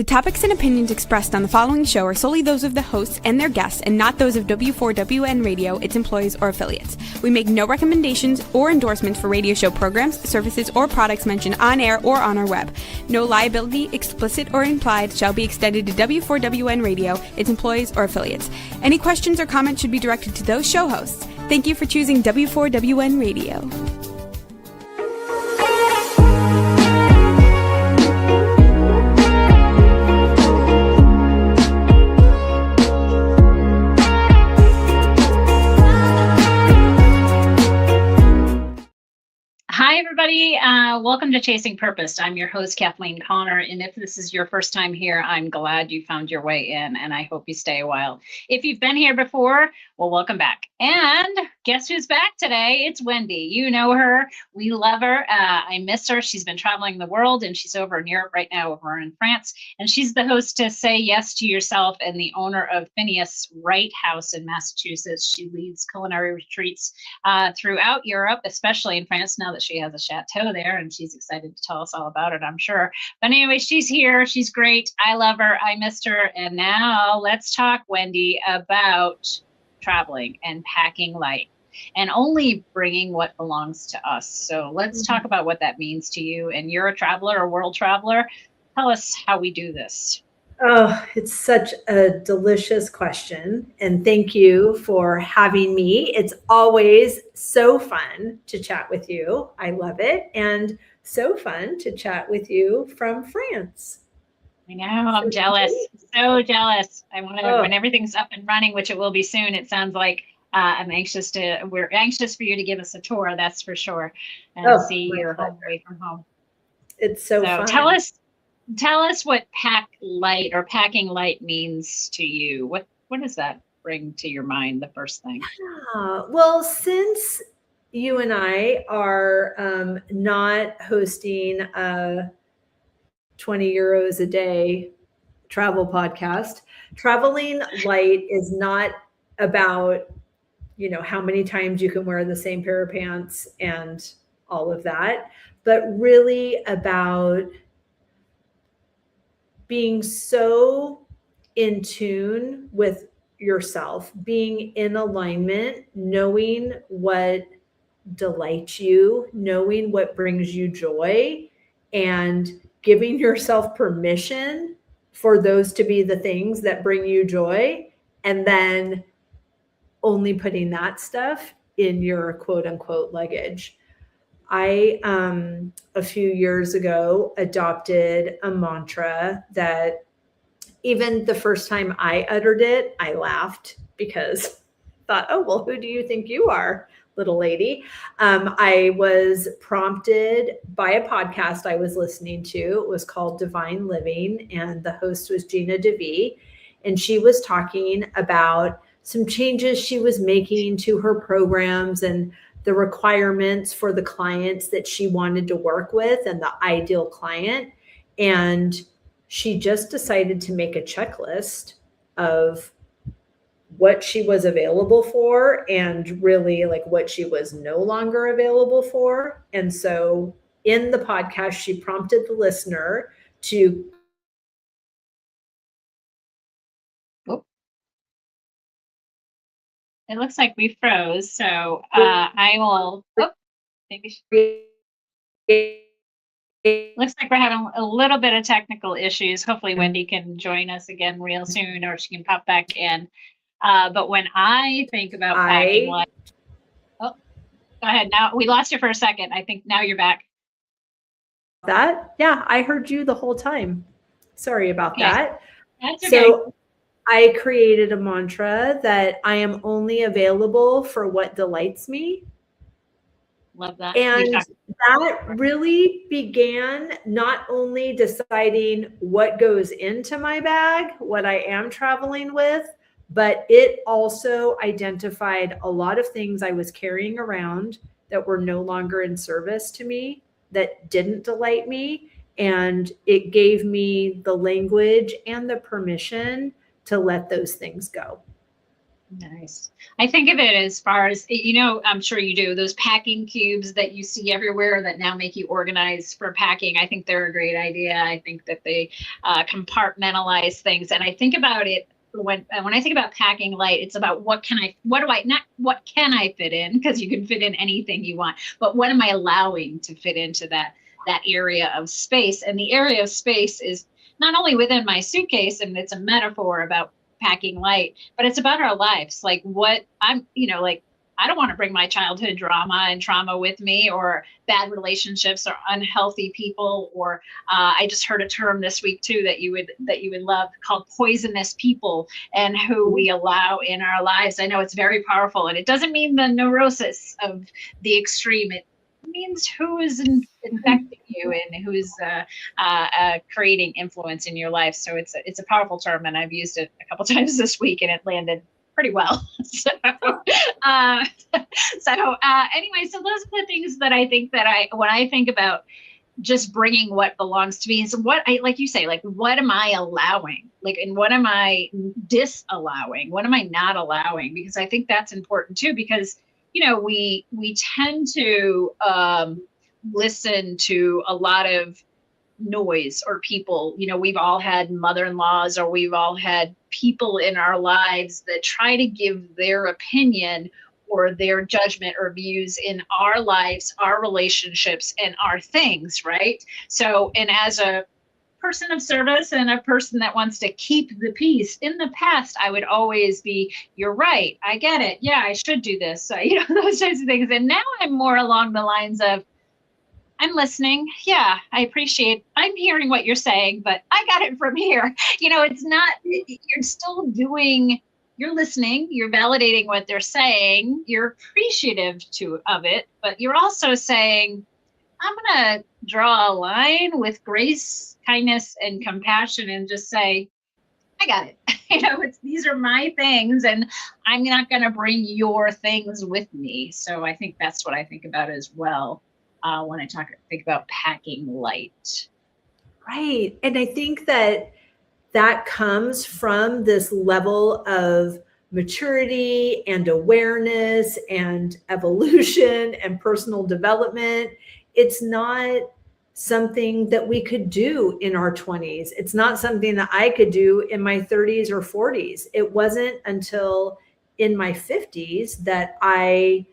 The topics and opinions expressed on the following show are solely those of the hosts and their guests and not those of W4WN Radio, its employees, or affiliates. We make no recommendations or endorsements for radio show programs, services, or products mentioned on air or on our web. No liability, explicit or implied, shall be extended to W4WN Radio, its employees, or affiliates. Any questions or comments should be directed to those show hosts. Thank you for choosing W4WN Radio. Hi, everybody. Welcome to Chasing Purpose. I'm your host, Kathleen Connor. And if this is your first time here, I'm glad you found your way in, and I hope you stay a while. If you've been here before, well, welcome back. And guess who's back today? It's Wendy. You know her. We love her. I miss her. She's been traveling the world, and she's over in Europe right now, over in France. And she's the host to Say Yes to Yourself and the owner of Phineas Wright House in Massachusetts. She leads culinary retreats throughout Europe, especially in France, now that she has a chateau there, and she's excited to tell us all about it, I'm sure. But anyway, she's here. She's great. I love her. I missed her. And now let's talk, Wendy, about traveling and packing light and only bringing what belongs to us. So let's talk about what that means to you. And you're a traveler, a world traveler. Tell us how we do this. Oh, it's such a delicious question. And thank you for having me. It's always so fun to chat with you. I love it. And so fun to chat with you from France. I know, I'm jealous. So jealous. I want to, when everything's up and running, which it will be soon, it sounds like we're anxious for you to give us a tour, that's for sure. And see your home away from home. It's so fun. Tell us what packing light means to you. What does that bring to your mind, the first thing? Well, since you and I are not hosting a 20 euros a day travel podcast, traveling light is not about, how many times you can wear the same pair of pants and all of that, but really about being so in tune with yourself, being in alignment, knowing what delights you, knowing what brings you joy, and giving yourself permission for those to be the things that bring you joy, and then only putting that stuff in your quote unquote luggage. I, a few years ago, adopted a mantra that even the first time I uttered it, I laughed because I thought, oh, well, who do you think you are, little lady? I was prompted by a podcast I was listening to. It was called Divine Living, and the host was Gina DeVee. And she was talking about some changes she was making to her programs and the requirements for the clients that she wanted to work with and the ideal client. And she just decided to make a checklist of what she was available for and really like what she was no longer available for. And so in the podcast, she prompted the listener to It looks like we froze, so I will. Looks like we're having a little bit of technical issues. Hopefully, Wendy can join us again real soon, or she can pop back in. But when I think about packing light, go ahead. Now we lost you for a second. I think now you're back. Yeah, I heard you the whole time. Sorry about that. That's okay. So I created a mantra that I am only available for what delights me. Love that. And that really began not only deciding what goes into my bag, what I am traveling with, but it also identified a lot of things I was carrying around that were no longer in service to me, that didn't delight me. And it gave me the language and the permission to let those things go. Nice. I think of it as far as, I'm sure you do, those packing cubes that you see everywhere that now make you organize for packing. I think they're a great idea. I think that they compartmentalize things. And I think about it when I think about packing light, it's about what can I fit in, because you can fit in anything you want, but what am I allowing to fit into that area of space? And the area of space is not only within my suitcase, and it's a metaphor about packing light, but it's about our lives. Like what I'm, I don't want to bring my childhood drama and trauma with me, or bad relationships, or unhealthy people, or I just heard a term this week too that you would love, called poisonous people, and who we allow in our lives. I know it's very powerful, and it doesn't mean the neurosis of the extreme. It means who is infecting you and who's creating influence in your life. So it's a powerful term, and I've used it a couple times this week, and it landed pretty well. So anyway, so those are the things that I think that when I think about just bringing what belongs to me, and so what I, like you say, like, what am I allowing? Like, and what am I disallowing? What am I not allowing? Because I think that's important too, because we tend to listen to a lot of noise or people. We've all had mother-in-laws, or we've all had people in our lives that try to give their opinion or their judgment or views in our lives, our relationships, and our things, right? So, and as a person of service and a person that wants to keep the peace, in the past, I would always be, you're right, I get it, yeah, I should do this. So, those types of things. And now I'm more along the lines of, I'm listening. Yeah, I'm hearing what you're saying, but I got it from here. It's not, you're still you're listening, you're validating what they're saying, you're appreciative of it, but you're also saying, I'm going to draw a line with grace, kindness, and compassion, and just say, I got it. These are my things, and I'm not going to bring your things with me. So I think that's what I think about as well when I think about packing light. Right. And I think that comes from this level of maturity and awareness and evolution and personal development. It's not something that we could do in our 20s. It's not something that I could do in my 30s or 40s. It wasn't until in my 50s that I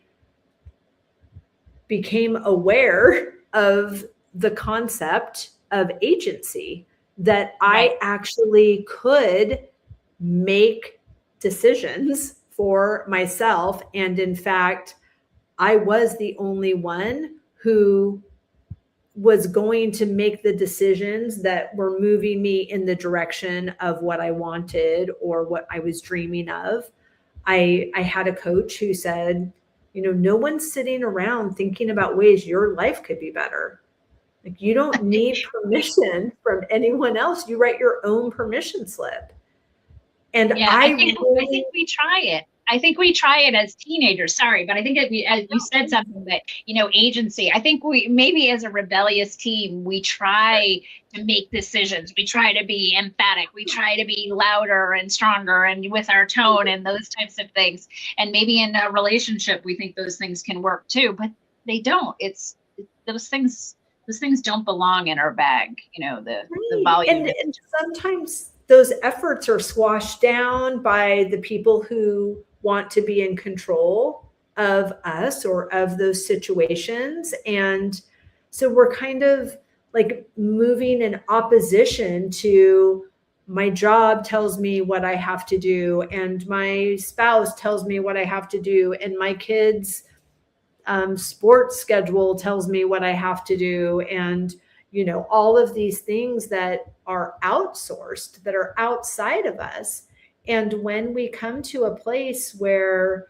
became aware of the concept of agency, that I actually could make decisions for myself. And in fact, I was the only one who was going to make the decisions that were moving me in the direction of what I wanted or what I was dreaming of. I had a coach who said, no one's sitting around thinking about ways your life could be better. Like, you don't need permission from anyone else. You write your own permission slip. And yeah, I think we try it. I think we try it as teenagers. Sorry, but I think as you said something that, agency. I think we, maybe as a rebellious team, we try to make decisions. We try to be emphatic. We try to be louder and stronger and with our tone and those types of things. And maybe in a relationship, we think those things can work too, but they don't. Those things don't belong in our bag. The volume. And sometimes those efforts are squashed down by the people who want to be in control of us or of those situations. And so we're kind of like moving in opposition to, my job tells me what I have to do, and my spouse tells me what I have to do, and my kids' sports schedule tells me what I have to do. And all of these things that are outsourced, that are outside of us. And when we come to a place where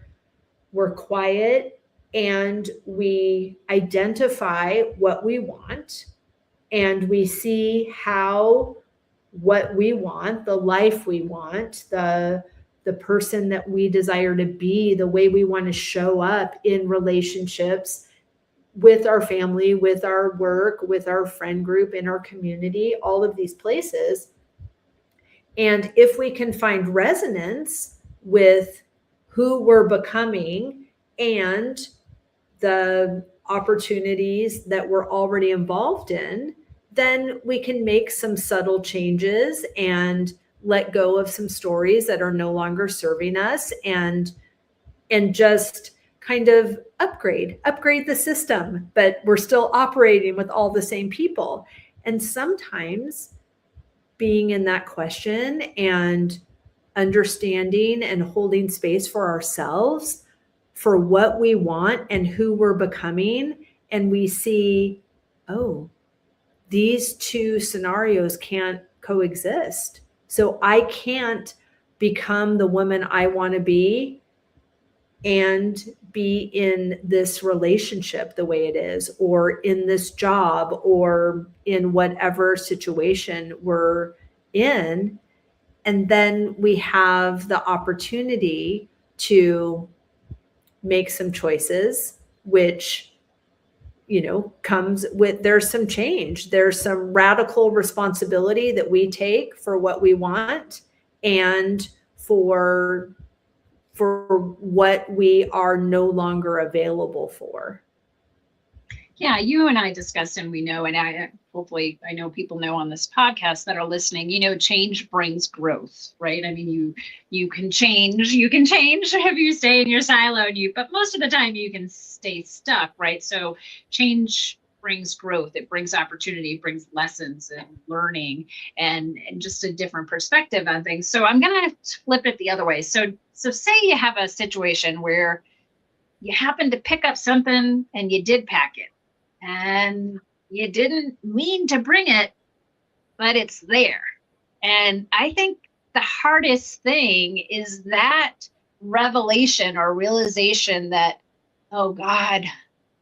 we're quiet and we identify what we want, and we see how what we want, the life we want, the person that we desire to be, the way we want to show up in relationships with our family, with our work, with our friend group, in our community, all of these places. And if we can find resonance with who we're becoming and the opportunities that we're already involved in, then we can make some subtle changes and let go of some stories that are no longer serving us, and just kind of upgrade the system, but we're still operating with all the same people. And sometimes being in that question and understanding and holding space for ourselves for what we want and who we're becoming, and we see, oh, these two scenarios can't coexist. So I can't become the woman I want to be and be in this relationship the way it is, or in this job, or in whatever situation we're in. And then we have the opportunity to make some choices, which, comes with, there's some change, there's some radical responsibility that we take for what we want and for what we are no longer available for. Yeah, you and I discussed, and we know, and hopefully I know people know on this podcast that are listening, change brings growth, right? I mean, you can change if you stay in your silo, but most of the time you can stay stuck, right? So change brings growth, it brings opportunity, it brings lessons and learning and just a different perspective on things. So I'm going to flip it the other way. So say you have a situation where you happen to pick up something and you did pack it, and you didn't mean to bring it, but it's there. And I think the hardest thing is that revelation or realization that, oh God,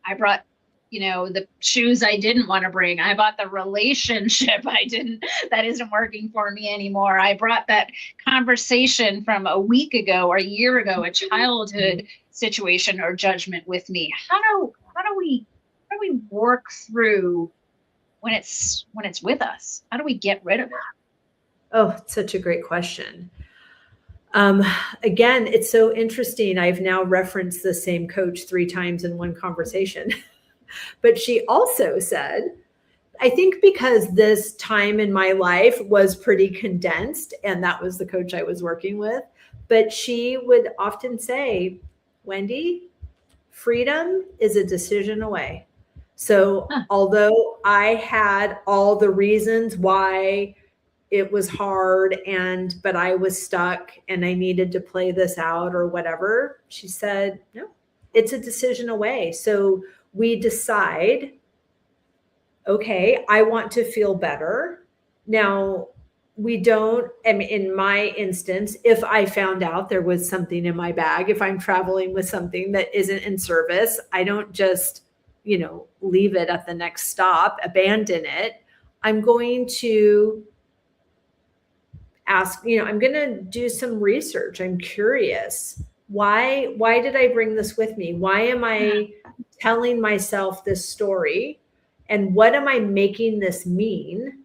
I brought, the shoes I didn't want to bring. I bought the relationship that isn't working for me anymore. I brought that conversation from a week ago or a year ago, a childhood situation or judgment with me. How do we work through when it's with us? How do we get rid of it? Oh, it's such a great question. Again, it's so interesting. I've now referenced the same coach 3 times in one conversation, but she also said, I think because this time in my life was pretty condensed, and that was the coach I was working with, but she would often say, Wendy, freedom is a decision away. So although I had all the reasons why it was hard, but I was stuck and I needed to play this out or whatever, she said, no, it's a decision away. So we decide, okay, I want to feel better. Now, in my instance, if I found out there was something in my bag, if I'm traveling with something that isn't in service, I don't just leave it at the next stop, abandon it. I'm going to ask, I'm going to do some research. I'm curious. Why did I bring this with me? Why am I telling myself this story? And what am I making this mean?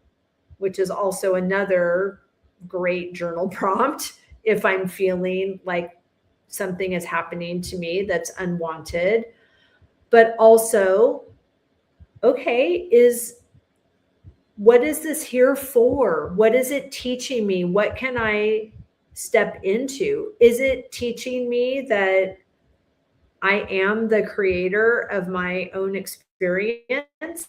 Which is also another great journal prompt. If I'm feeling like something is happening to me that's unwanted, but also, okay, what is this here for? What is it teaching me? What can I step into? Is it teaching me that I am the creator of my own experience?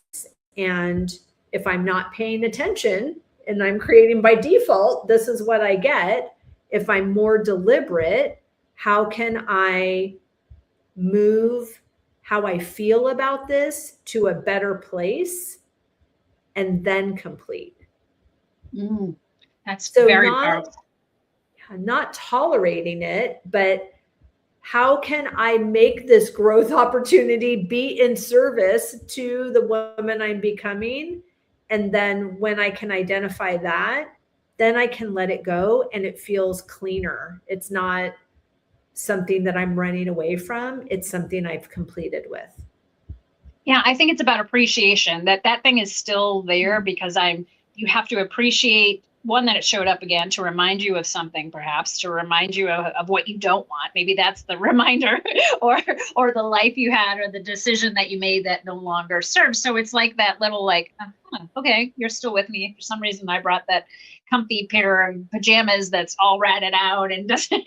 And if I'm not paying attention and I'm creating by default, this is what I get. If I'm more deliberate, how can I move how I feel about this to a better place and then complete? That's so very powerful. Not tolerating it, but how can I make this growth opportunity be in service to the woman I'm becoming? And then when I can identify that, then I can let it go and it feels cleaner. It's not something that I'm running away from. It's something I've completed with. Yeah, I think it's about appreciation, that thing is still there, because you have to appreciate one, that it showed up again to remind you of something, perhaps to remind you of what you don't want. Maybe that's the reminder, or the life you had, or the decision that you made that no longer serves. So it's like that little like, okay, you're still with me. For some reason, I brought that comfy pair of pajamas that's all ratted out and doesn't,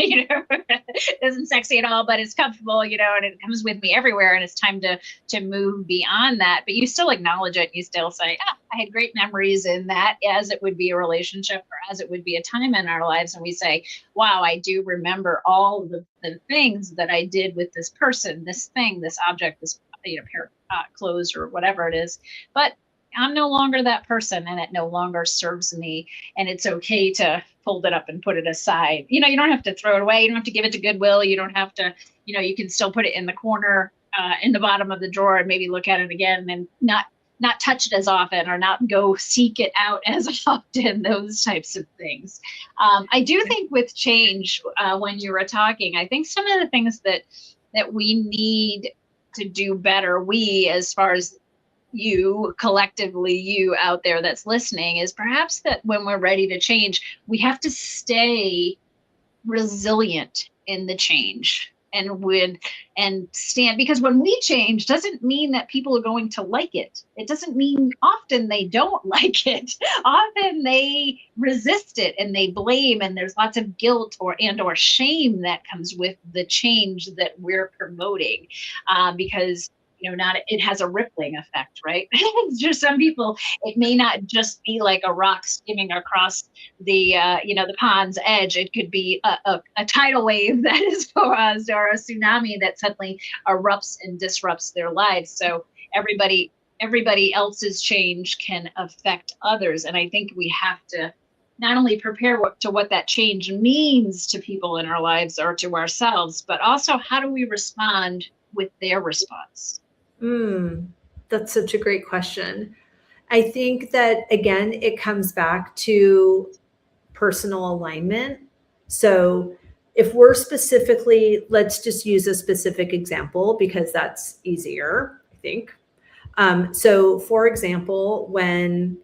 isn't sexy at all, but it's comfortable, and it comes with me everywhere. And it's time to move beyond that. But you still acknowledge it. You still say, I had great memories in that, as it would be a relationship or as it would be a time in our lives. And we say, wow, I do remember all the things that I did with this person, this thing, this object, this pair of clothes or whatever it is. But I'm no longer that person, and it no longer serves me. And it's okay to fold it up and put it aside. You don't have to throw it away. You don't have to give it to Goodwill. You don't have to, you can still put it in the corner, in the bottom of the drawer, and maybe look at it again and not touch it as often, or not go seek it out as often, those types of things. I do think with change, when you were talking, I think some of the things that we need to do better, we, as far as you collectively, you out there that's listening, is perhaps that when we're ready to change, we have to stay resilient in the change and stand, because when we change, doesn't mean that people are going to like it. It doesn't mean, often they don't like it. Often they resist it and they blame, and there's lots of guilt or shame that comes with the change that we're promoting, because it has a rippling effect, right? Just some people, it may not just be like a rock skimming across the the pond's edge. It could be a tidal wave that is caused, or a tsunami that suddenly erupts and disrupts their lives. So everybody else's change can affect others, and I think we have to not only prepare what that change means to people in our lives or to ourselves, but also how do we respond with their response. That's such a great question. I think that, again, it comes back to personal alignment. So if we're specifically, let's just use a specific example because that's easier, I think. So for example, when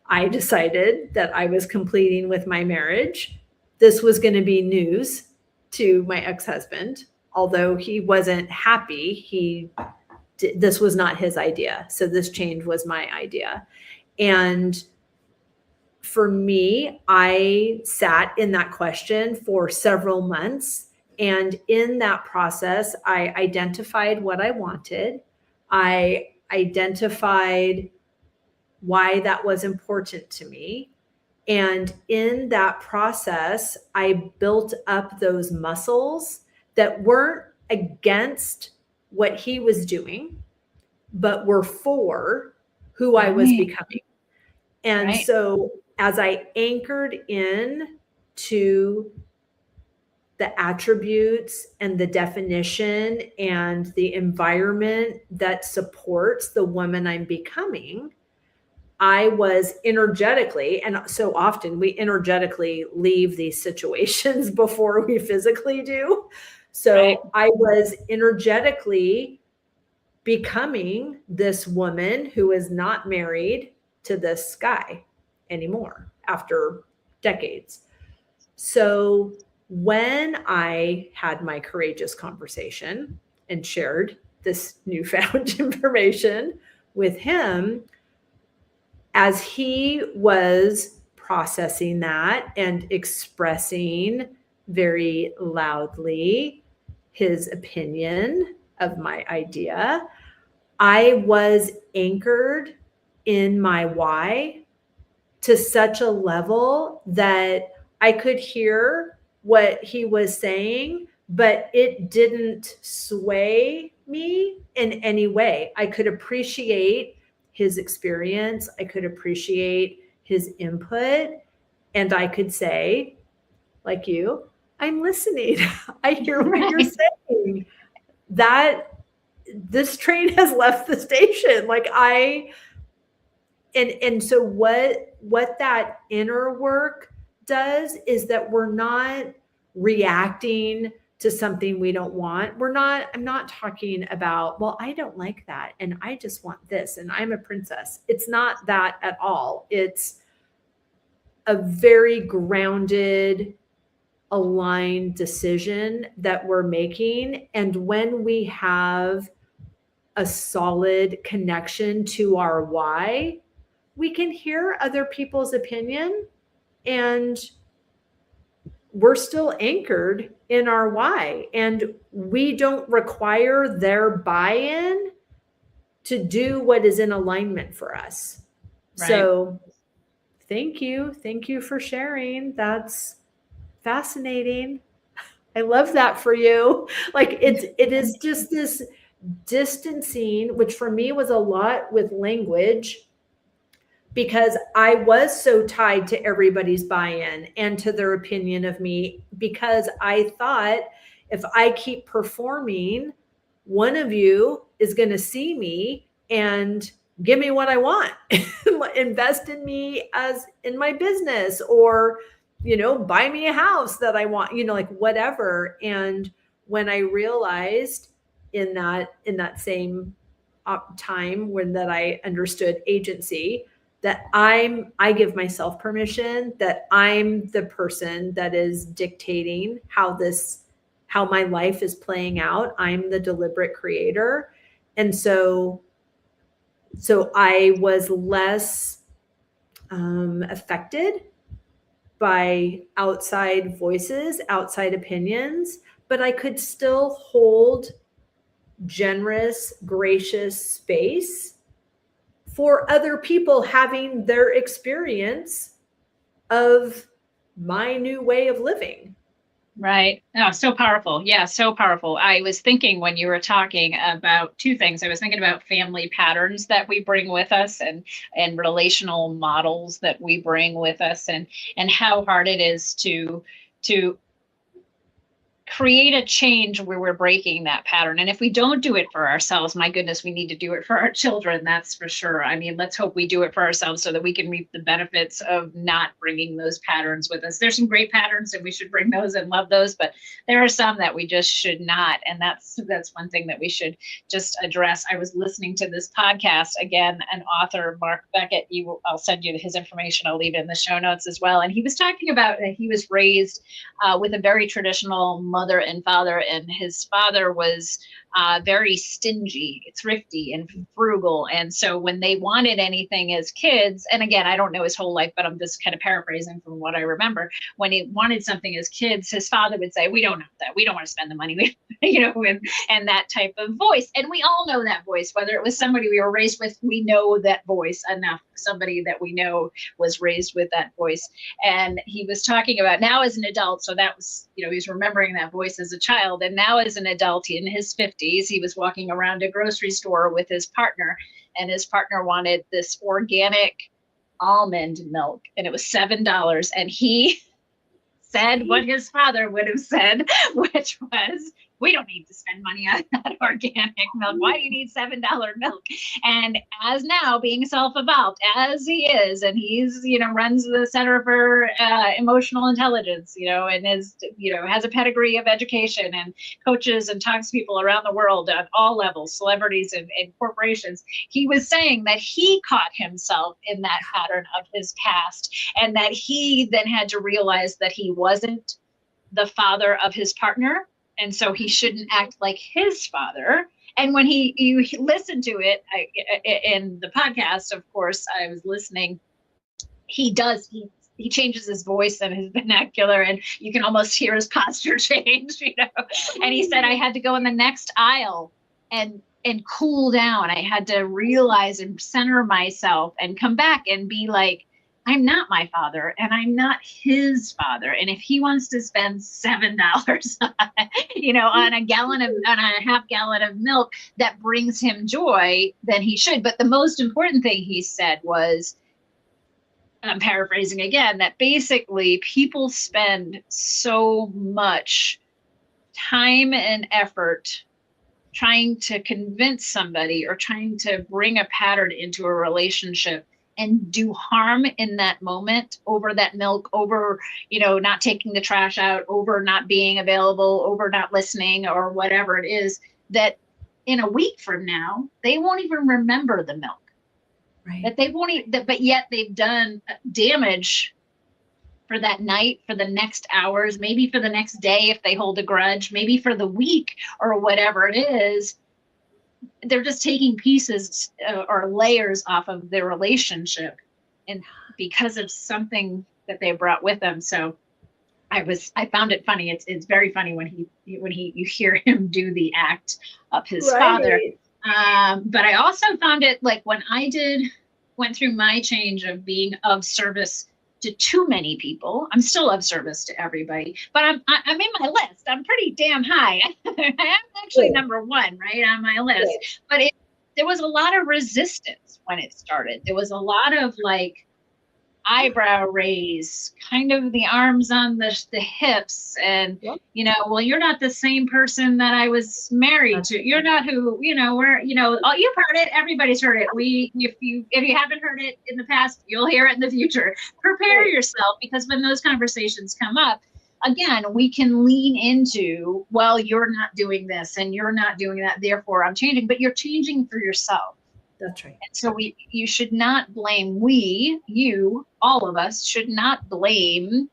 I decided that I was completing with my marriage, this was going to be news to my ex-husband. Although he wasn't happy, this was not his idea. So this change was my idea. And for me, I sat in that question for several months. And in that process, I identified what I wanted. I identified why that was important to me. And in that process, I built up those muscles that weren't against what he was doing, but were for who I was becoming. And so as I anchored in to the attributes and the definition and the environment that supports the woman I'm becoming, I was energetically, and so often we energetically leave these situations before we physically do. So I was energetically becoming this woman who is not married to this guy anymore after decades. So when I had my courageous conversation and shared this newfound information with him, as he was processing that and expressing very loudly his opinion of my idea, I was anchored in my why to such a level that I could hear what he was saying, but it didn't sway me in any way. I could appreciate his experience. I could appreciate his input, and I could say, like you, I'm listening. I hear what you're saying. That this train has left the station. And so what that inner work does is that we're not reacting to something we don't want. I'm not talking about, well, I don't like that, and I just want this, and I'm a princess. It's not that at all. It's, a very grounded, aligned decision that we're making. And when we have a solid connection to our why, we can hear other people's opinion, and we're still anchored in our why. And we don't require their buy-in to do what is in alignment for us. Right. So thank you. Thank you for sharing. That's fascinating. I love that for you. Like it is just this distancing, which for me was a lot with language, because I was so tied to everybody's buy-in and to their opinion of me, because I thought if I keep performing, one of you is going to see me and give me what I want, invest in me as in my business, or, buy me a house that I want, like whatever. And when I realized in that same time when that I understood agency, that I give myself permission, that I'm the person that is dictating how my life is playing out. I'm the deliberate creator. And so I was less affected by outside voices, outside opinions, but I could still hold generous, gracious space for other people having their experience of my new way of living. Right. Oh, so powerful. Yeah, so powerful. I was thinking when you were talking about two things. I was thinking about family patterns that we bring with us, and relational models that we bring with us, and how hard it is to create a change where we're breaking that pattern. And if we don't do it for ourselves, my goodness, we need to do it for our children. That's for sure. I mean, let's hope we do it for ourselves so that we can reap the benefits of not bringing those patterns with us. There's some great patterns and we should bring those and love those, but there are some that we just should not. And that's one thing that we should just address. I was listening to this podcast, again, an author, Mark Beckett, I'll send you his information. I'll leave it in the show notes as well. And he was talking about that he was raised with a very traditional mother and father, and his father was very stingy, thrifty, and frugal. And so when they wanted anything as kids, and again, I don't know his whole life, but I'm just kind of paraphrasing from what I remember. When he wanted something as kids, his father would say, "We don't have that. We don't want to spend the money," and that type of voice. And we all know that voice, whether it was somebody we were raised with, we know that voice enough. Somebody that we know was raised with that voice. And he was talking about now as an adult. So that was, he was remembering that voice as a child. And now as an adult, in his 50s, he was walking around a grocery store with his partner, and his partner wanted this organic almond milk, and it was $7. And he said what his father would have said, which was, "We don't need to spend money on that organic milk. Why do you need $7 milk?" And as now being self-evolved as he is, and he's, runs the Center for Emotional Intelligence, and is, has a pedigree of education and coaches and talks to people around the world at all levels, celebrities and corporations. He was saying that he caught himself in that pattern of his past, and that he then had to realize that he wasn't the father of his partner. And so he shouldn't act like his father. And when you listen to it in the podcast, of course, I was listening, he changes his voice and his vernacular, and you can almost hear his posture change, And he said, "I had to go in the next aisle and cool down. I had to realize and center myself and come back and be like, I'm not my father, and I'm not his father. And if he wants to spend $7, on a half gallon of milk that brings him joy, then he should." But the most important thing he said was, I'm paraphrasing again, that basically people spend so much time and effort trying to convince somebody or trying to bring a pattern into a relationship and do harm in that moment over that milk, over, not taking the trash out, over not being available, over not listening, or whatever it is, that in a week from now, they won't even remember the milk. Right. That they won't, but yet they've done damage for that night, for the next hours, maybe for the next day if they hold a grudge, maybe for the week or whatever it is. They're just taking pieces or layers off of their relationship, and because of something that they brought with them. So I found it funny. It's very funny when you hear him do the act of his father. But I also found it like when I went through my change of being of service to too many people. I'm still of service to everybody, but I'm in my list. I'm pretty damn high. I'm actually number one, right, on my list. But there was a lot of resistance when it started. There was a lot of like eyebrow raise, kind of the arms on the hips, and well, you're not the same person that I was married to. You're not who, we're, you've heard it. Everybody's heard it. If you haven't heard it in the past, you'll hear it in the future. Prepare yourself, because when those conversations come up, again, we can lean into, well, you're not doing this and you're not doing that, therefore I'm changing, but you're changing for yourself. That's right. And so you should not blame all of us should not blame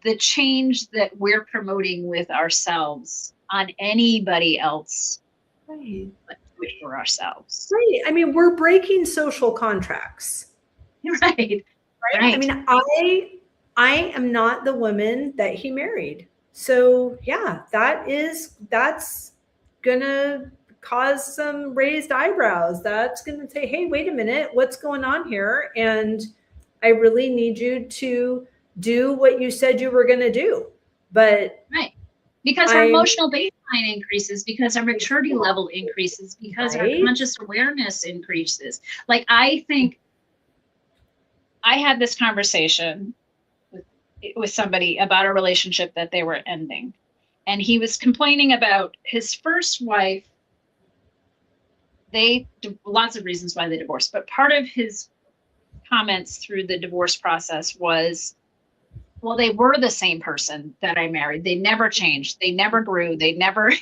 the change that we're promoting with ourselves on anybody else. Right. But do it for ourselves. Right. I mean, we're breaking social contracts. Right. I mean, I am not the woman that he married. So yeah, that's gonna cause some raised eyebrows. That's going to say, hey, wait a minute, what's going on here? And I really need you to do what you said you were going to do. But right. Because our emotional baseline increases, because our maturity level increases, because our conscious awareness increases. Like, I think I had this conversation with somebody about a relationship that they were ending. And he was complaining about his first wife. Lots of reasons why they divorced, but part of his comments through the divorce process was, well, they were the same person that I married. They never changed. They never grew. They never,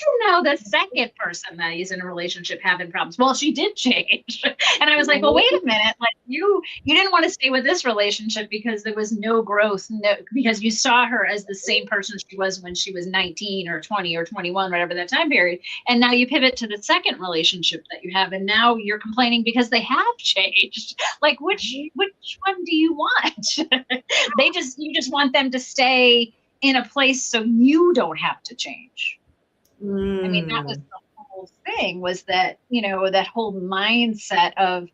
the second person that he's in a relationship having problems. Well, she did change. And I was like, well, wait a minute. Like you didn't want to stay with this relationship because there was no growth, because you saw her as the same person she was when she was 19 or 20 or 21, whatever that time period. And now you pivot to the second relationship that you have. And now you're complaining because they have changed. Like, which one do you want? You just want them to stay in a place so you don't have to change. I mean, that was the whole thing, was that, that whole mindset of,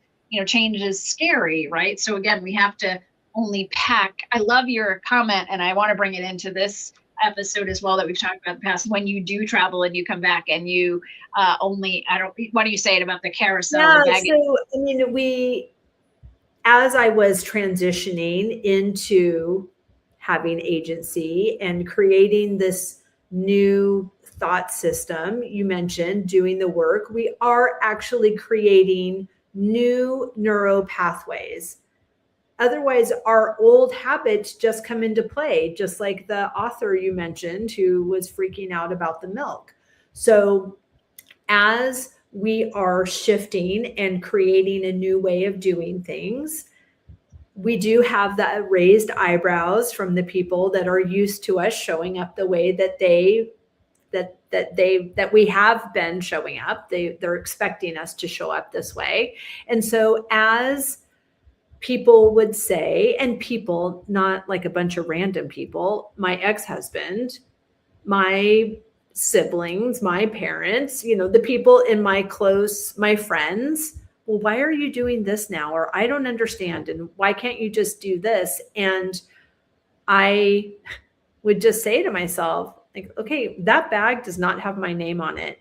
change is scary, right? So again, we have to only pack. I love your comment, and I want to bring it into this episode as well that we've talked about in the past. When you do travel and you come back and you what do you say about the carousel? Yeah, so I mean, as I was transitioning into having agency and creating this new thought system, you mentioned doing the work, we are actually creating new neuro pathways. Otherwise, our old habits just come into play, just like the author you mentioned who was freaking out about the milk. So as we are shifting and creating a new way of doing things, we do have that raised eyebrows from the people that are used to us showing up the way that we have been showing up. They're expecting us to show up this way. And so as people would say, and people, not like a bunch of random people, my ex-husband, my siblings, my parents, the people in my friends, well, why are you doing this now? Or I don't understand. And why can't you just do this? And I would just say to myself, like, okay, that bag does not have my name on it.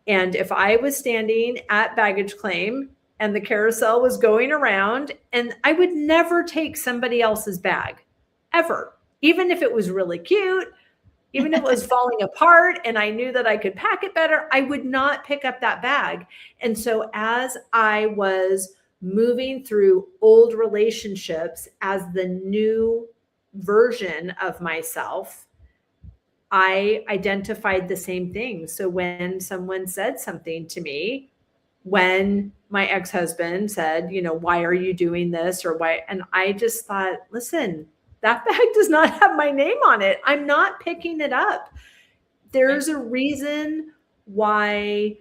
And if I was standing at baggage claim and the carousel was going around, and I would never take somebody else's bag, ever, even if it was really cute, even if it was falling apart and I knew that I could pack it better, I would not pick up that bag. And so as I was moving through old relationships as the new version of myself, I identified the same thing. So when someone said something to me, when my ex-husband said, why are you doing this, or why? And I just thought, listen, That bag does not have my name on it. I'm not picking it up. There's a reason why,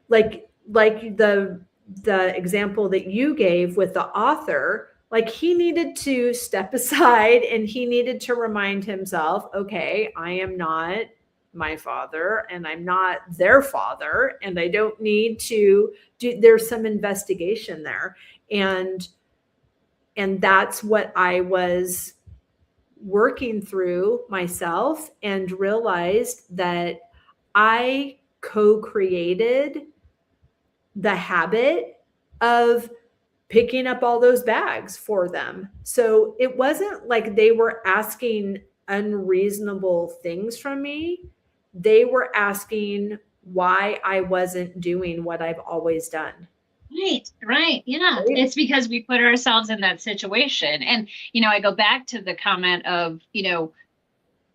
like the example that you gave with the author, like he needed to step aside and he needed to remind himself, okay, I am not my father and I'm not their father, and I don't need to do, there's some investigation there. And that's what I was working through myself, and realized that I co-created the habit of picking up all those bags for them. So it wasn't like they were asking unreasonable things from me. They were asking why I wasn't doing what I've always done. Right. Yeah. Right. It's because we put ourselves in that situation. And, I go back to the comment of,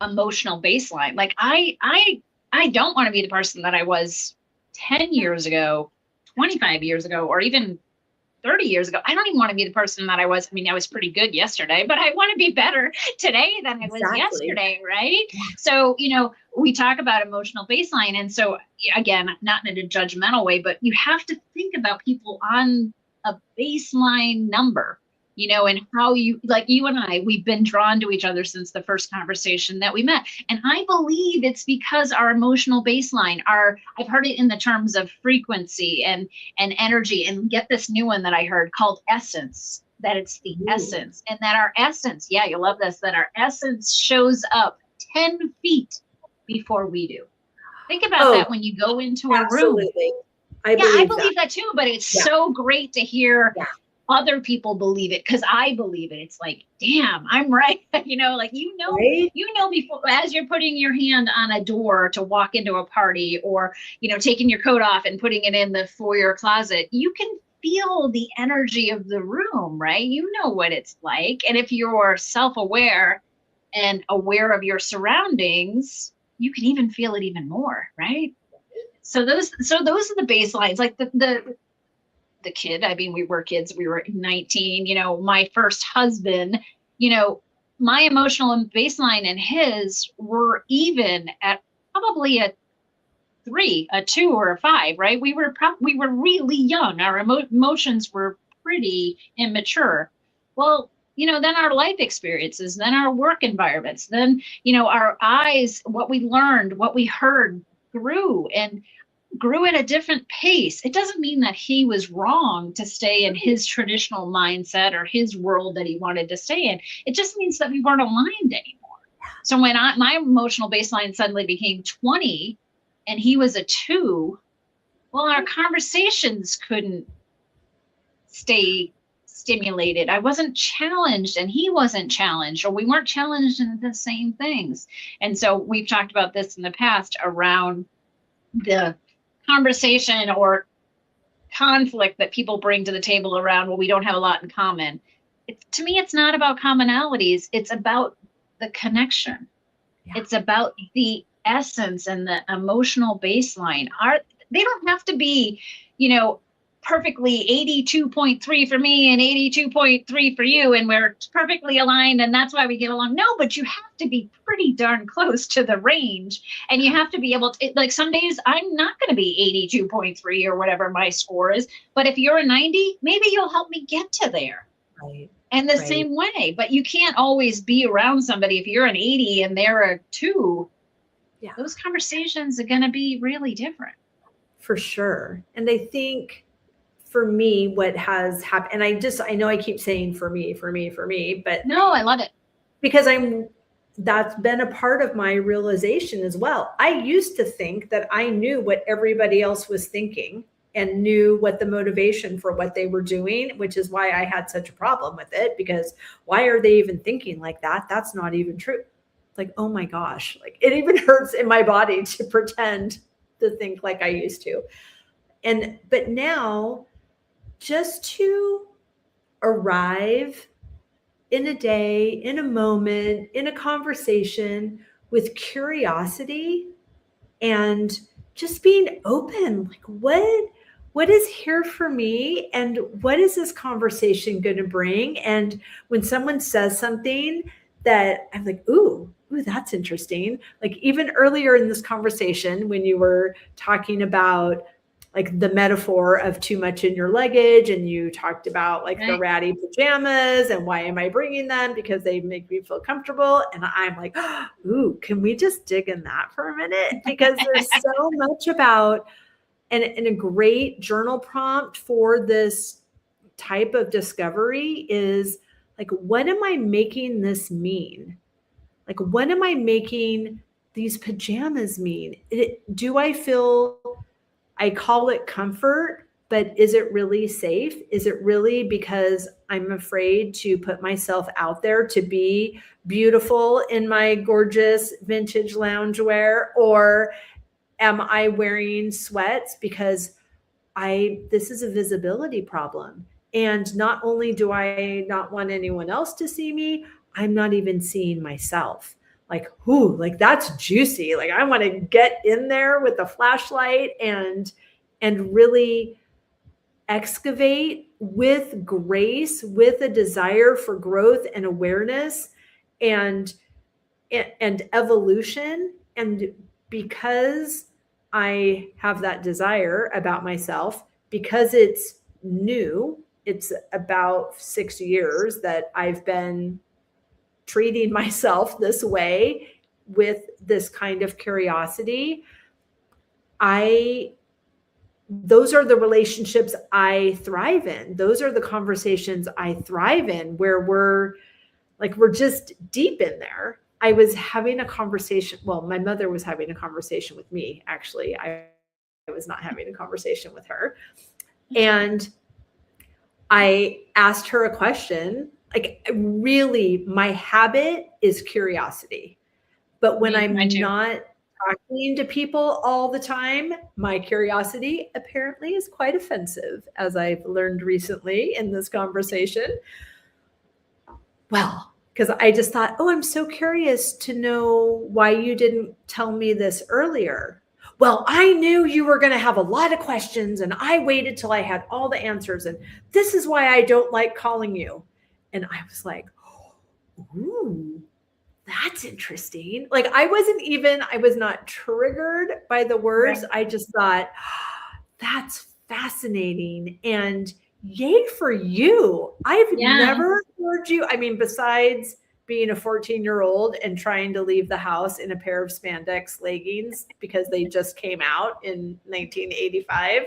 emotional baseline. Like I don't want to be the person that I was 10 years ago, 25 years ago, or even 30 years ago. I don't even want to be the person that I was. I mean, I was pretty good yesterday, but I want to be better today than I was yesterday, right? So, we talk about emotional baseline. And so, again, not in a judgmental way, but you have to think about people on a baseline number, and how you, like you and I, we've been drawn to each other since the first conversation that we met. And I believe it's because our emotional baseline, I've heard it in the terms of frequency and energy, and get this new one that I heard called essence, that it's the essence, and that our essence, yeah, you'll love this, that our essence shows up 10 feet before we do. Think about that when you go into a room. I believe that too, but it's so great to hear other people believe it, because I believe it. It's like, damn, I'm right. Right? Before, as you're putting your hand on a door to walk into a party, or, taking your coat off and putting it in the foyer closet, you can feel the energy of the room, right? You know what it's like. And if you're self-aware and aware of your surroundings, you can even feel it even more, right? So those are the baselines. Like the kid, I mean, we were kids, we were 19, my first husband, my emotional baseline and his were even at probably a 3, a 2, or a 5, right? We were really young. Our emotions were pretty immature. Well, then our life experiences, then our work environments, then, our eyes, what we learned, what we heard grew at a different pace. It doesn't mean that he was wrong to stay in his traditional mindset or his world that he wanted to stay in. It just means that we weren't aligned anymore. So when my emotional baseline suddenly became 20 and he was a 2, well, our conversations couldn't stay stimulated. I wasn't challenged and he wasn't challenged, or we weren't challenged in the same things. And so we've talked about this in the past around the conversation or conflict that people bring to the table around, well, we don't have a lot in common. To me, it's not about commonalities. It's about the connection. Yeah. It's about the essence and the emotional baseline. They don't have to be, perfectly 82.3 for me and 82.3 for you, and we're perfectly aligned and that's why we get along. No, but you have to be pretty darn close to the range, and you have to be able to, like, some days I'm not going to be 82.3 or whatever my score is, but if you're a 90, maybe you'll help me get to there. Right. And the same way, but you can't always be around somebody. If you're an 80 and they're a 2, those conversations are going to be really different. For sure. And I think for me, what has happened, and I know I keep saying for me, but no, I love it, because that's been a part of my realization as well. I used to think that I knew what everybody else was thinking and knew what the motivation for what they were doing, which is why I had such a problem with it, because why are they even thinking like that? That's not even true. Like, oh my gosh, like it even hurts in my body to pretend to think like I used to. But now, just to arrive in a day, in a moment, in a conversation with curiosity and just being open, like what is here for me and what is this conversation going to bring? And when someone says something that I'm like, ooh, that's interesting. Like even earlier in this conversation, when you were talking about like the metaphor of too much in your luggage, and you talked about like the ratty pajamas and why am I bringing them? Because they make me feel comfortable. And I'm like, ooh, can we just dig in that for a minute? Because there's so much about, and a great journal prompt for this type of discovery is like, what am I making this mean? Like, what am I making these pajamas mean? Do I feel, I call it comfort, but is it really safe? Is it really because I'm afraid to put myself out there to be beautiful in my gorgeous vintage loungewear? Or am I wearing sweats because this is a visibility problem? And not only do I not want anyone else to see me, I'm not even seeing myself. Like, ooh, like that's juicy. Like I want to get in there with the flashlight and really excavate with grace, with a desire for growth and awareness and evolution. And because I have that desire about myself, because it's new, it's about 6 years that I've been treating myself this way with this kind of curiosity. Those are the relationships I thrive in. Those are the conversations I thrive in, where we're just deep in there. I was having a conversation. Well, my mother was having a conversation with me. Actually, I was not having a conversation with her. And I asked her a question. Like really, my habit is curiosity. But when I'm not talking to people all the time, my curiosity apparently is quite offensive, as I've learned recently in this conversation. Well, because I just thought, oh, I'm so curious to know why you didn't tell me this earlier. Well, I knew you were going to have a lot of questions and I waited till I had all the answers. And this is why I don't like calling you. And I was like, ooh, that's interesting. Like I was not triggered by the words. Right. I just thought, that's fascinating. And yay for you. I've never heard you. I mean, besides being a 14-year-old and trying to leave the house in a pair of spandex leggings because they just came out in 1985.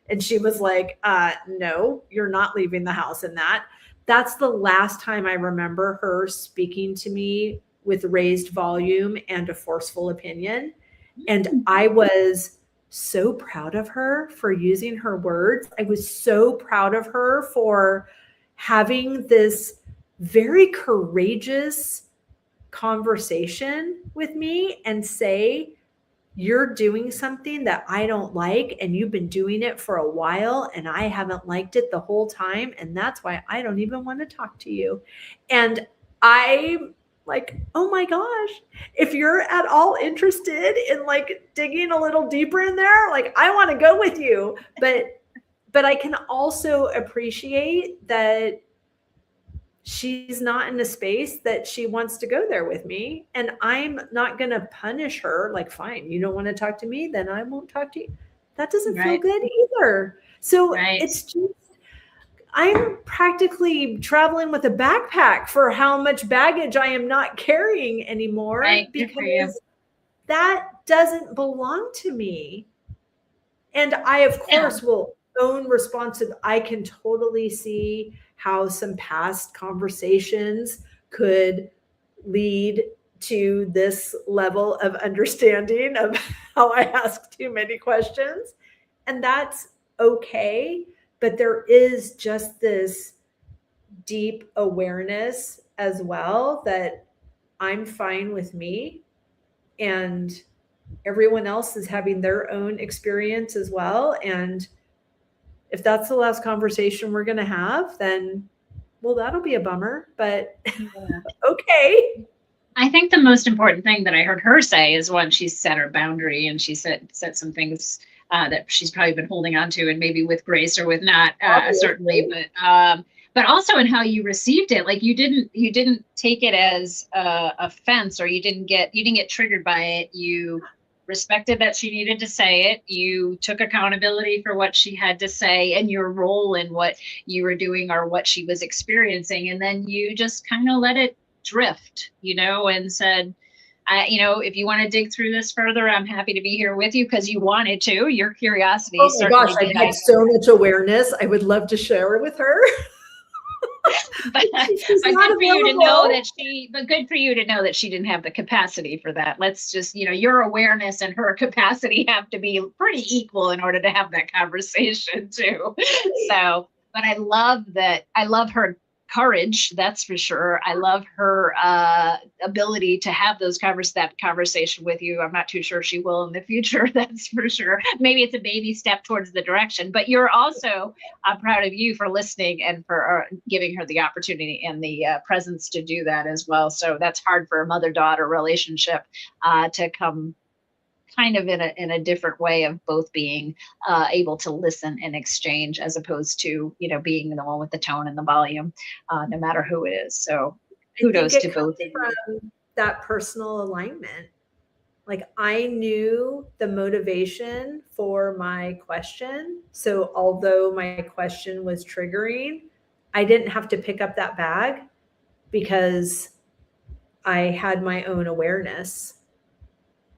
And she was like, no, you're not leaving the house in that. That's the last time I remember her speaking to me with raised volume and a forceful opinion. And I was so proud of her for using her words. I was so proud of her for having this very courageous conversation with me and say, you're doing something that I don't like, and you've been doing it for a while, and I haven't liked it the whole time. And that's why I don't even want to talk to you. And I'm like, oh my gosh, if you're at all interested in like digging a little deeper in there, like I want to go with you. But I can also appreciate that she's not in a space that she wants to go there with me. And I'm not going to punish her. Like, fine, you don't want to talk to me, then I won't talk to you. That doesn't feel good either. So it's just, I'm practically traveling with a backpack for how much baggage I am not carrying anymore, because that doesn't belong to me. And I, of course, will own responsive. I can totally see how some past conversations could lead to this level of understanding of how I ask too many questions. And that's okay. But there is just this deep awareness as well that I'm fine with me, and everyone else is having their own experience as well. And if that's the last conversation we're going to have, then, well, that'll be a bummer, but okay. I think the most important thing that I heard her say is when she set her boundary and she set some things that she's probably been holding on to, and maybe with grace or with not, Obviously. certainly, but also in how you received it. Like you didn't take it as a offense, or you didn't get triggered by it. You respected that she needed to say it. You took accountability for what she had to say and your role in what you were doing or what she was experiencing. And then you just kind of let it drift, and said, if you want to dig through this further, I'm happy to be here with you, because you wanted to. Your curiosity. Oh my gosh, certainly I've had so much awareness. I would love to share it with her. but good for you to know that she didn't have the capacity for that. Let's just, your awareness and her capacity have to be pretty equal in order to have that conversation too. So, but I love her courage, that's for sure. I love her ability to have that conversation with you. I'm not too sure she will in the future, that's for sure. Maybe it's a baby step towards the direction, but you're also, I'm proud of you for listening and for giving her the opportunity and the presence to do that as well. So that's hard for a mother-daughter relationship to come kind of in a different way of both being able to listen and exchange, as opposed to, being the one with the tone and the volume, no matter who it is. So kudos to both of you. From that personal alignment. Like, I knew the motivation for my question. So although my question was triggering, I didn't have to pick up that bag because I had my own awareness.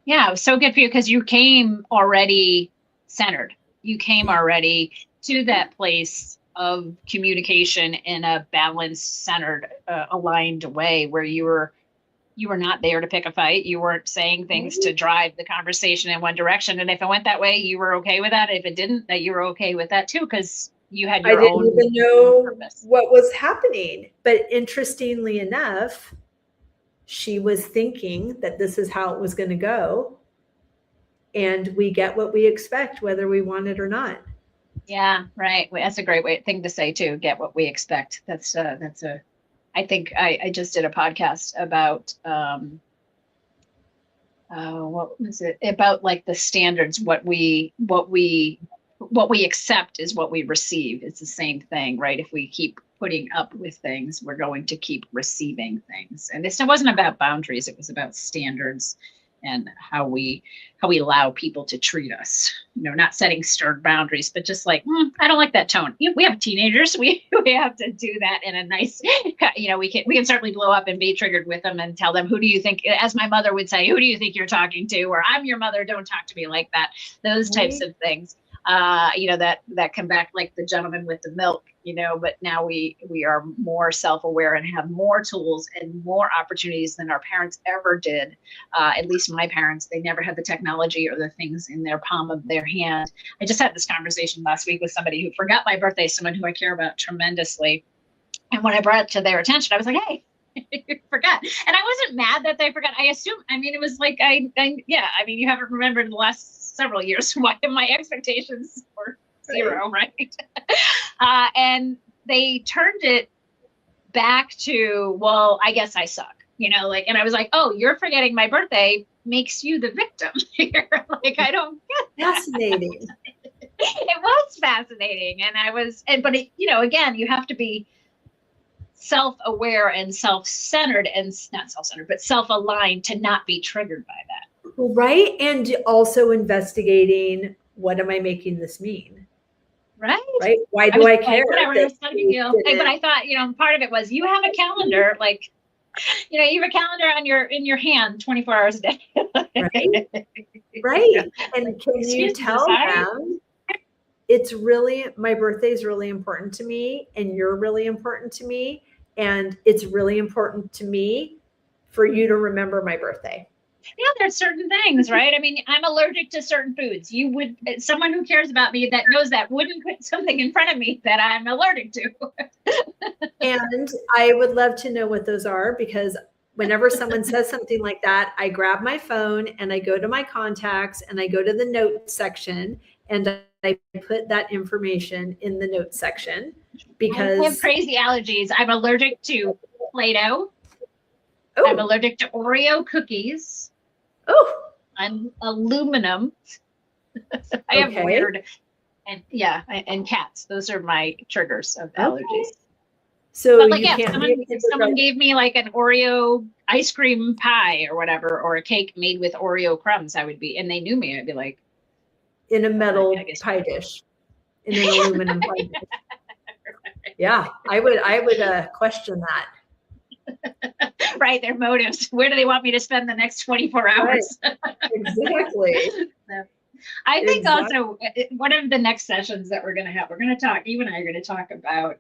Yeah, it was so good for you, because you came already centered. You came already to that place of communication in a balanced, centered, aligned way, where you were not there to pick a fight. You weren't saying things to drive the conversation in one direction. And if it went that way, you were okay with that. If it didn't, that you were okay with that too, because you had your own. I didn't even know purpose. What was happening. But interestingly enough, she was thinking that this is how it was going to go. And we get what we expect, whether we want it or not. Yeah, right. Well, that's a great thing to say too. Get what we expect. I think I just did a podcast about, what was it? About like the standards, what we accept is what we receive. It's the same thing, right? If we keep putting up with things, we're going to keep receiving things. And it wasn't about boundaries. It was about standards and how we allow people to treat us, not setting stern boundaries, but just like, I don't like that tone. We have teenagers. We have to do that in a nice, we can certainly blow up and be triggered with them and tell them, who do you think, as my mother would say, who do you think you're talking to? Or I'm your mother, don't talk to me like that. Those types of things. That come back like the gentleman with the milk, but now we are more self-aware and have more tools and more opportunities than our parents ever did. At least my parents, they never had the technology or the things in their palm of their hand. I just had this conversation last week with somebody who forgot my birthday, someone who I care about tremendously. And when I brought it to their attention, I was like, hey, you forgot. And I wasn't mad that they forgot. I assume, it was like, you haven't remembered the last several years. Why my expectations were zero, right? And they turned it back to, well, I guess I suck, and I was like, oh, you're forgetting my birthday makes you the victim here. Like, I don't get that. Fascinating. It was fascinating. But again, you have to be self-aware and self-centered, and not self-centered, but self-aligned to not be triggered by that. Right. And also investigating, what am I making this mean? Right. Right. Why do I care? Whatever, that's not a big deal. But I thought, part of it was you have a calendar, like, you have a calendar in your hand 24 hours a day. Right. Right. And can you tell them my birthday is really important to me, and you're really important to me. And it's really important to me for you to remember my birthday. Yeah, there's certain things, right? I'm allergic to certain foods. Someone who cares about me that knows that wouldn't put something in front of me that I'm allergic to. And I would love to know what those are, because whenever someone says something like that, I grab my phone and I go to my contacts and I go to the notes section and I put that information in the notes section, because I have crazy allergies. I'm allergic to Play-Doh. Oh. I'm allergic to Oreo cookies. Oh, I'm aluminum. I have weird, and cats. Those are my triggers of allergies. So but like, you yeah, can't if someone gave me like an Oreo ice cream pie or whatever, or a cake made with Oreo crumbs, I would be, and they knew me, I'd be like, in a metal pie dish, in an aluminum pie dish. Yeah, I would question that. Right, their motives. Where do they want me to spend the next 24 hours? Right. Exactly. So, I think also one of the next sessions that we're going to have, you and I are going to talk about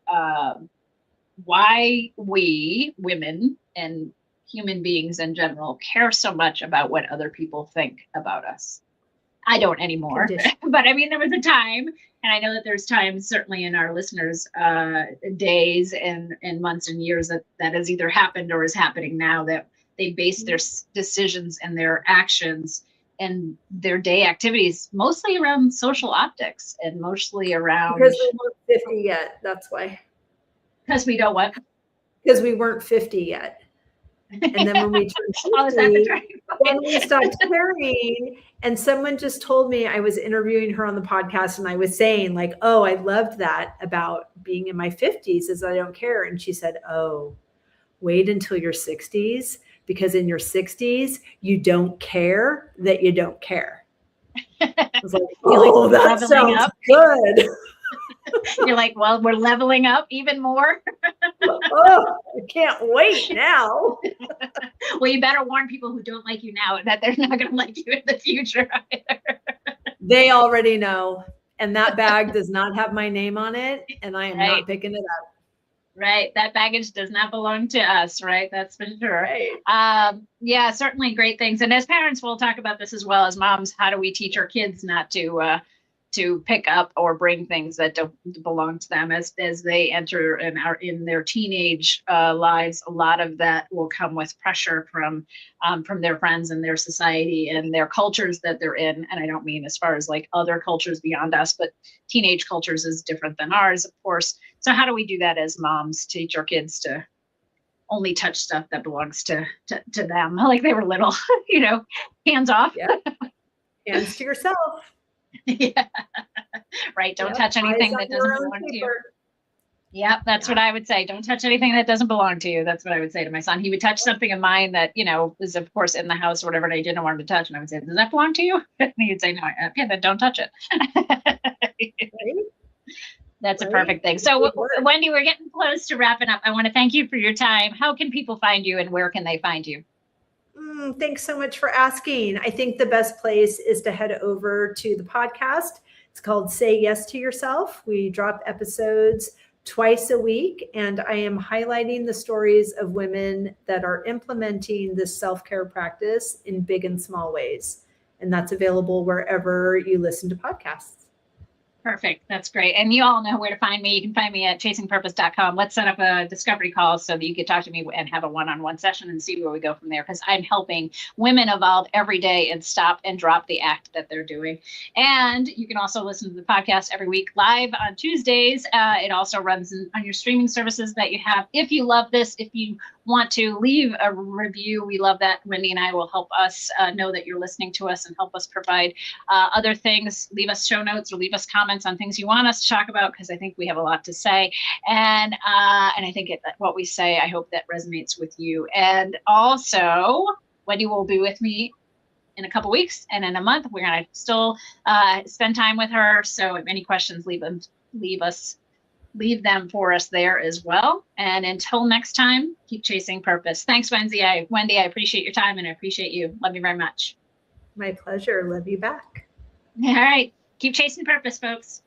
why we women and human beings in general care so much about what other people think about us. I don't anymore, but I mean, there was a time, and I know that there's times certainly in our listeners' days and months and years that has either happened or is happening now, that they base their decisions and their actions and their day activities mostly around social optics and mostly around. Because we weren't 50 yet. That's why. Because we don't what? Because we weren't 50 yet. And then when we turned 50, then we stopped caring. And someone just told me, I was interviewing her on the podcast, and I was saying like, oh, I loved that about being in my 50s is I don't care. And she said, oh, wait until your 60s, because in your 60s, you don't care that you don't care. I was like, oh, that sounds good. You're like, well, we're leveling up even more. Oh, I can't wait now. Well, you better warn people who don't like you now that they're not going to like you in the future either. They already know. And that bag does not have my name on it, and I am not picking it up. Right. That baggage does not belong to us, right? That's for sure. Right. Yeah, certainly great things. And as parents, we'll talk about this as well as moms. How do we teach our kids not to pick up or bring things that don't belong to them as they enter and are in their teenage lives? A lot of that will come with pressure from their friends and their society and their cultures that they're in. And I don't mean as far as like other cultures beyond us, but teenage cultures is different than ours, of course. So how do we do that as moms, teach our kids to only touch stuff that belongs to them, like they were little, hands off. Yeah. Hands to yourself. Yeah. Right. Don't touch anything that doesn't belong to you. Yep. That's what I would say. Don't touch anything that doesn't belong to you. That's what I would say to my son. He would touch something of mine that, was of course in the house or whatever, and I didn't want him to touch. And I would say, does that belong to you? And he'd say, no. Okay, then don't touch it. Right? That's a perfect thing. So Wendy, we're getting close to wrapping up. I want to thank you for your time. How can people find you and where can they find you? Thanks so much for asking. I think the best place is to head over to the podcast. It's called Say Yes to Yourself. We drop episodes twice a week, and I am highlighting the stories of women that are implementing this self-care practice in big and small ways. And that's available wherever you listen to podcasts. Perfect. That's great. And you all know where to find me. You can find me at chasingpurpose.com. Let's set up a discovery call so that you can talk to me and have a one-on-one session and see where we go from there, because I'm helping women evolve every day and stop and drop the act that they're doing. And you can also listen to the podcast every week live on Tuesdays. It also runs on your streaming services that you have. If you love this, if you want to leave a review, we love that. Wendy and I will help us know that you're listening to us and help us provide other things. Leave us show notes or leave us comments on things you want us to talk about, because I think we have a lot to say. And I think what we say, I hope that resonates with you. And also, Wendy will be with me in a couple weeks, and in a month, we're going to still spend time with her. So if any questions, leave them for us there as well. And until next time, keep chasing purpose. Thanks, Wendy. I appreciate your time and I appreciate you. Love you very much. My pleasure. Love you back. All right. Keep chasing purpose, folks.